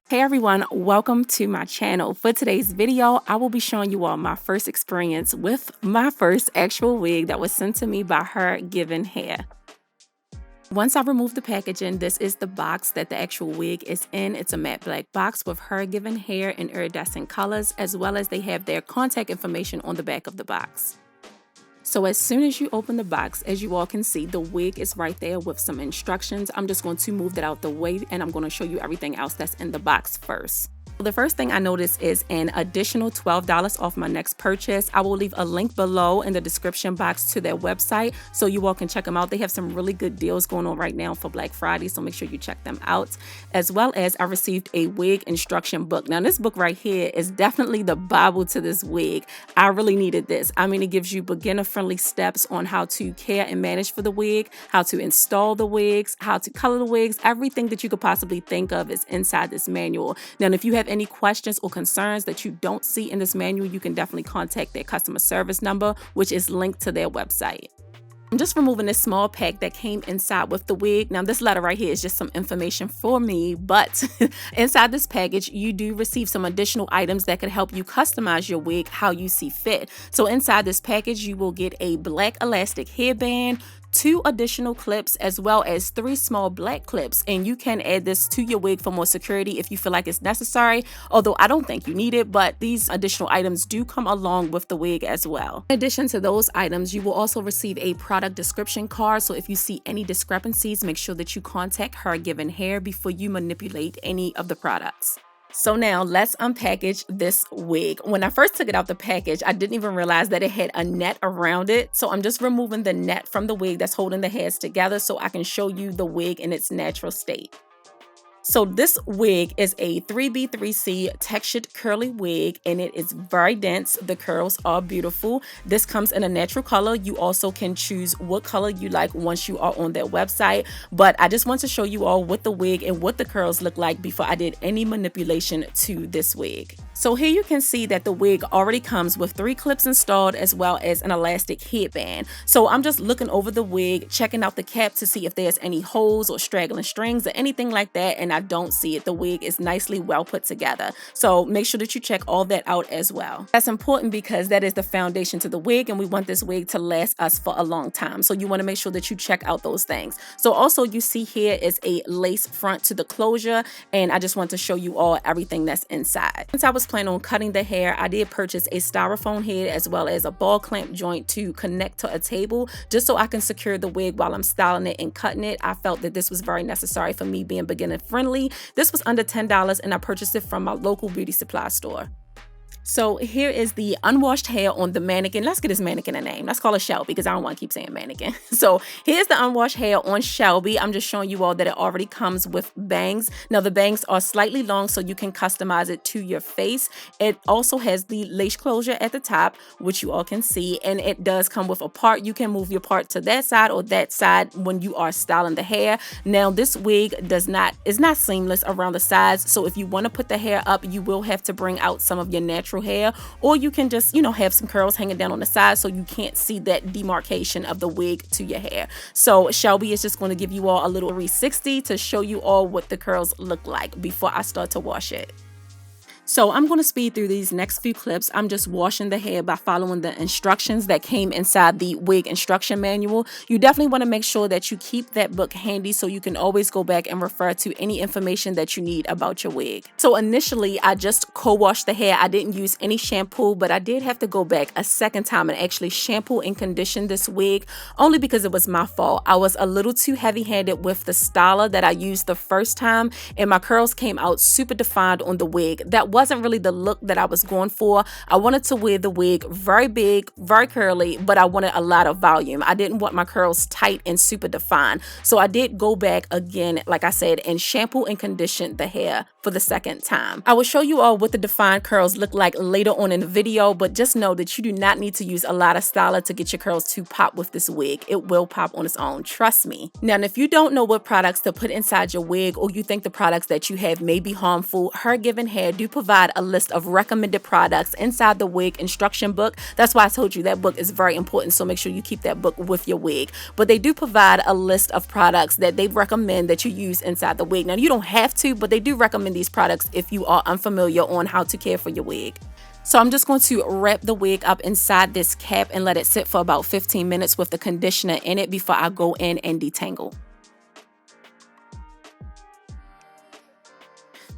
Hey everyone, welcome to my channel. For today's video, I will be showing you all my first experience with my first actual wig that was sent to me by Her Given Hair. Once I remove the packaging, this is the box that the actual wig is in. It's a matte black box with Her Given Hair in iridescent colors, as well as they have their contact information on the back of the box. So as soon as you open the box, as you all can see, the wig is right there with some instructions. I'm just going to move that out the way and I'm going to show you everything else that's in the box first. The first thing I noticed is an additional $12 off my next purchase. I will leave a link below in the description box to their website so you all can check them out. They have some really good deals going on right now for Black Friday, so make sure you check them out. As well as I received a wig instruction book. Now this book right here is definitely the Bible to this wig. I really needed this. I mean, it gives you beginner-friendly steps on how to care and manage for the wig, how to install the wigs, how to color the wigs. Everything that you could possibly think of is inside this manual. Now, if you have any questions or concerns that you don't see in this manual, you can definitely contact their customer service number, which is linked to their website. I'm just removing this small pack that came inside with the wig. Now this letter right here is just some information for me, but inside this package, you do receive some additional items that can help you customize your wig how you see fit. So inside this package, you will get a black elastic hairband, 2 additional clips, as well as 3 small black clips, and you can add this to your wig for more security if you feel like it's necessary, although I don't think you need it, but these additional items do come along with the wig as well. In addition to those items, you will also receive a product description card, so if you see any discrepancies, make sure that you contact Her Given Hair before you manipulate any of the products. So now let's unpackage this wig. When I first took it out the package, I didn't even realize that it had a net around it. So I'm just removing the net from the wig that's holding the hairs together so I can show you the wig in its natural state. So this wig is a 3B3C textured curly wig, and it is very dense. The curls are beautiful. This comes in a natural color. You also can choose what color you like once you are on their website. But I just want to show you all what the wig and what the curls look like before I did any manipulation to this wig. So here you can see that the wig already comes with 3 clips installed as well as an elastic headband. So I'm just looking over the wig, checking out the cap to see if there's any holes or straggling strings or anything like that, and I don't see it. The wig is nicely well put together. So make sure that you check all that out as well. That's important because that is the foundation to the wig, and we want this wig to last us for a long time. So you want to make sure that you check out those things. So also you see here is a lace front to the closure, and I just want to show you all everything that's inside. Since I was planning on cutting the hair, I did purchase a styrofoam head as well as a ball clamp joint to connect to a table just so I can secure the wig while I'm styling it and cutting it. I felt that this was very necessary for me being beginner friendly. This was under $10 and I purchased it from my local beauty supply store. So here is the unwashed hair on the mannequin. Let's get this mannequin a name. Let's call it Shelby because I don't want to keep saying mannequin. So here's the unwashed hair on Shelby. I'm just showing you all that it already comes with bangs. Now the bangs are slightly long so you can customize it to your face. It also has the lace closure at the top, which you all can see, and it does come with a part. You can move your part to that side or that side when you are styling the hair. Now this wig is not seamless around the sides, so if you want to put the hair up, you will have to bring out some of your natural hair, or you can just have some curls hanging down on the side so you can't see that demarcation of the wig to your hair. So Shelby is just going to give you all a little 360 to show you all what the curls look like before I start to wash it. So I'm going to speed through these next few clips. I'm just washing the hair by following the instructions that came inside the wig instruction manual. You definitely want to make sure that you keep that book handy so you can always go back and refer to any information that you need about your wig. So initially, I just co-washed the hair. I didn't use any shampoo, but I did have to go back a second time and actually shampoo and condition this wig, only because it was my fault. I was a little too heavy-handed with the styler that I used the first time, and my curls came out super defined on the wig. That wasn't really the look that I was going for. I wanted to wear the wig very big, very curly, but I wanted a lot of volume. I didn't want my curls tight and super defined. So I did go back again, like I said, and shampoo and condition the hair for the second time. I will show you all what the defined curls look like later on in the video, but just know that you do not need to use a lot of styler to get your curls to pop with this wig. It will pop on its own, trust me. Now, if you don't know what products to put inside your wig, or you think the products that you have may be harmful, Her Given Hair do provide provide a list of recommended products inside the wig instruction book. That's why I told you that book is very important, so make sure you keep that book with your wig. But they do provide a list of products that they recommend that you use inside the wig. Now, you don't have to, but they do recommend these products if you are unfamiliar on how to care for your wig. So I'm just going to wrap the wig up inside this cap and let it sit for about 15 minutes with the conditioner in it before I go in and detangle.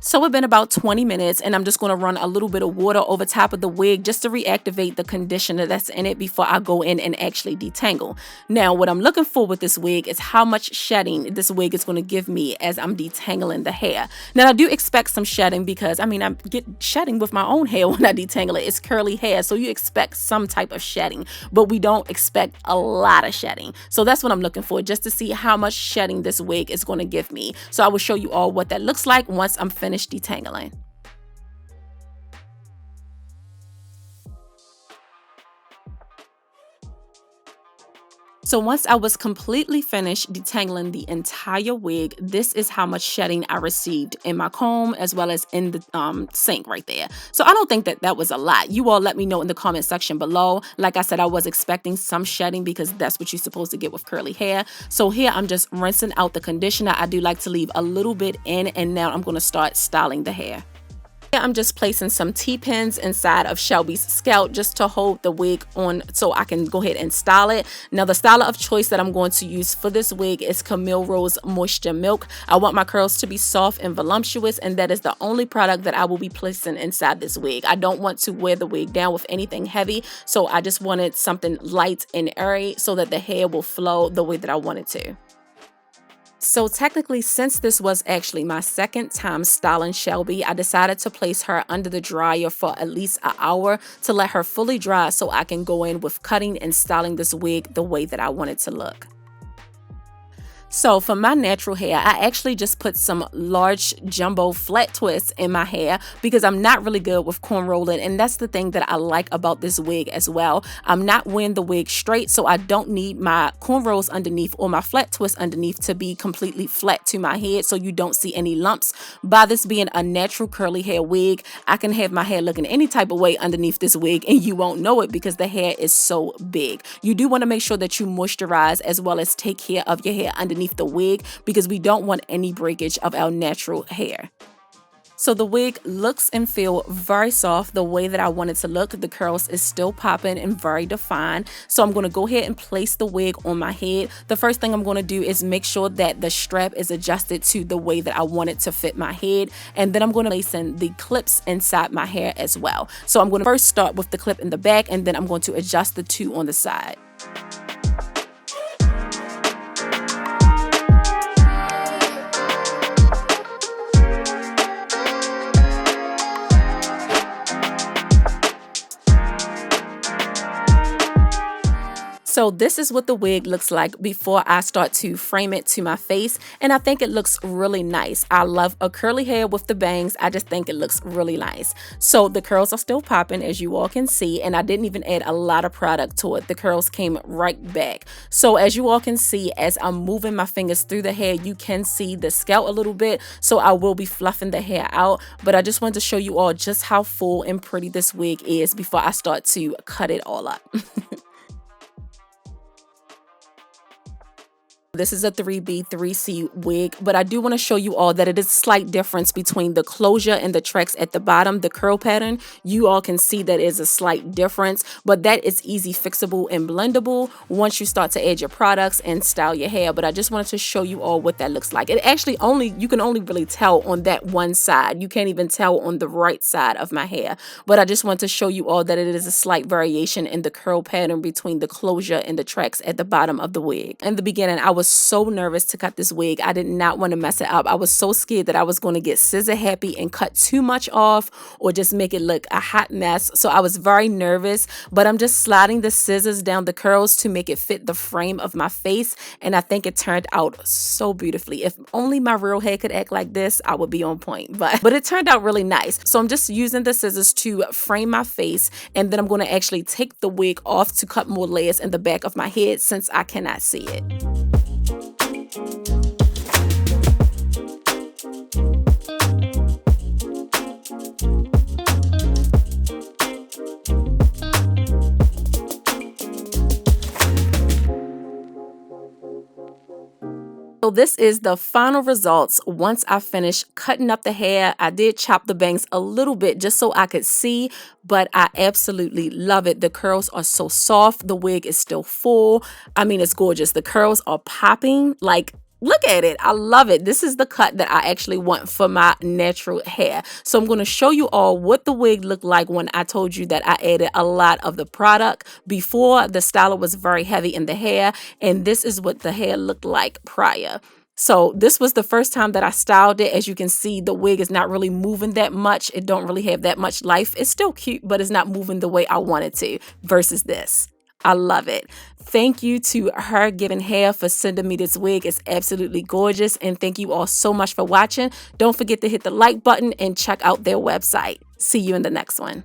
So it's been about 20 minutes and I'm just going to run a little bit of water over top of the wig just to reactivate the conditioner that's in it before I go in and actually detangle. Now, what I'm looking for with this wig is how much shedding this wig is going to give me as I'm detangling the hair. Now, I do expect some shedding because, I get shedding with my own hair when I detangle it. It's curly hair, so you expect some type of shedding, but we don't expect a lot of shedding. So that's what I'm looking for, just to see how much shedding this wig is going to give me. So I will show you all what that looks like once I'm finished detangling. So once I was completely finished detangling the entire wig, this is how much shedding I received in my comb as well as in the sink right there. So I don't think that that was a lot. You all let me know in the comment section below. Like I said, I was expecting some shedding because that's what you're supposed to get with curly hair. So here I'm just rinsing out the conditioner. I do like to leave a little bit in, and now I'm going to start styling the hair. I'm just placing some T-pins inside of Shelby's scalp just to hold the wig on so I can go ahead and style it. Now, the styler of choice that I'm going to use for this wig is Camille Rose Moisture Milk. I want my curls to be soft and voluptuous, and that is the only product that I will be placing inside this wig. I don't want to wear the wig down with anything heavy, so I just wanted something light and airy so that the hair will flow the way that I want it to. So technically, since this was actually my second time styling Shelby, I decided to place her under the dryer for at least an hour to let her fully dry so I can go in with cutting and styling this wig the way that I want it to look. So for my natural hair, I actually just put some large jumbo flat twists in my hair because I'm not really good with corn rolling, and that's the thing that I like about this wig as well. I'm not wearing the wig straight, so I don't need my cornrows underneath or my flat twist underneath to be completely flat to my head so you don't see any lumps. By this being a natural curly hair wig, I can have my hair looking any type of way underneath this wig and you won't know it because the hair is so big. You do want to make sure that you moisturize as well as take care of your hair underneath the wig because we don't want any breakage of our natural hair. So the wig looks and feel very soft the way that I want it to look. The curls is still popping and very defined. So I'm going to go ahead and place the wig on my head. The first thing I'm going to do is make sure that the strap is adjusted to the way that I want it to fit my head. And then I'm going to place in the clips inside my hair as well. So I'm going to first start with the clip in the back, and then I'm going to adjust the two on the side. So this is what the wig looks like before I start to frame it to my face, and I think it looks really nice. I love a curly hair with the bangs. I just think it looks really nice. So the curls are still popping, as you all can see, and I didn't even add a lot of product to it. The curls came right back. So as you all can see, as I'm moving my fingers through the hair, you can see the scalp a little bit, so I will be fluffing the hair out, but I just wanted to show you all just how full and pretty this wig is before I start to cut it all up. This is a 3B, 3C wig, but I do want to show you all that it is a slight difference between the closure and the tracks at the bottom, the curl pattern. You all can see that is a slight difference, but that is easy fixable and blendable once you start to add your products and style your hair. But I just wanted to show you all what that looks like. It actually you can only really tell on that one side. You can't even tell on the right side of my hair, but I just want to show you all that it is a slight variation in the curl pattern between the closure and the tracks at the bottom of the wig. In the beginning, I was so nervous to cut this wig. I did not want to mess it up. I was so scared that I was going to get scissor happy and cut too much off or just make it look a hot mess. So I was very nervous, but I'm just sliding the scissors down the curls to make it fit the frame of my face, and I think it turned out so beautifully. If only my real hair could act like this, I would be on point, but it turned out really nice. So I'm just using the scissors to frame my face, and then I'm going to actually take the wig off to cut more layers in the back of my head since I cannot see it. this is the final results once I finished cutting up the hair. I did chop the bangs a little bit just so I could see, but I absolutely love it. The curls are so soft. The wig is still full. I mean, it's gorgeous. The curls are popping. Like, look at it. I love it. This is the cut that I actually want for my natural hair. So I'm going to show you all what the wig looked like when I told you that I added a lot of the product. Before, the styler was very heavy in the hair, and this is what the hair looked like prior. So this was the first time that I styled it. As you can see, the wig is not really moving that much. It don't really have that much life. It's still cute, but it's not moving the way I want it to versus this. I love it. Thank you to Her Given Hair for sending me this wig. It's absolutely gorgeous. And thank you all so much for watching. Don't forget to hit the like button and check out their website. See you in the next one.